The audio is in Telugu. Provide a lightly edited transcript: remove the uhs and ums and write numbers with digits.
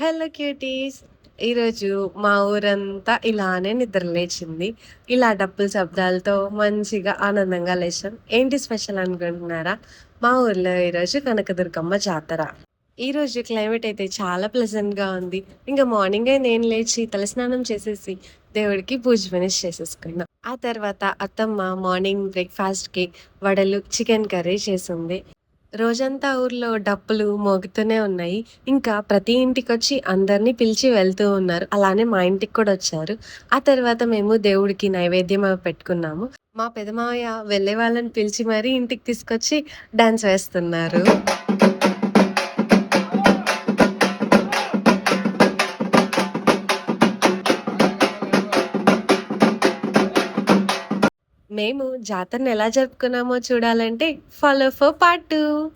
Hello cuties. ఈరోజు మా ఊరంతా ఇలానే నిద్రలేచింది. ఇలా డప్పుల శబ్దాలతో మంచిగా ఆనందంగా లేచాం. ఏంటి స్పెషల్ అనుకుంటున్నారా? మా ఊర్లో ఈరోజు కనకదుర్గమ్మ జాతర. ఈరోజు క్లైమేట్ అయితే చాలా ప్లెజెంట్‌గా ఉంది. ఇంక మార్నింగే నేను లేచి తలస్నానం చేసేసి దేవుడికి పూజ ఫినిష్ చేసేసుకున్నా. ఆ తర్వాత అత్తమ్మ మార్నింగ్ బ్రేక్‌ఫాస్ట్‌కి వడలు, చికెన్ కర్రీ చేసుంది. రోజంతా ఊర్లో డప్పులు మోగుతూనే ఉన్నాయి. ఇంకా ప్రతి ఇంటికొచ్చి అందరిని పిలిచి వెళ్తూ ఉన్నారు. అలానే మా ఇంటికి కూడా వచ్చారు. ఆ తర్వాత మేము దేవుడికి నైవేద్యం అవి పెట్టుకున్నాము. మా పెదమామయ్య వెళ్ళే వాళ్ళని పిలిచి మరీ ఇంటికి తీసుకొచ్చి డాన్స్ వేస్తున్నారు. మేము జాతరని ఎలా జరుపుకున్నామో చూడాలంటే ఫాలో ఫర్ పార్ట్ 2.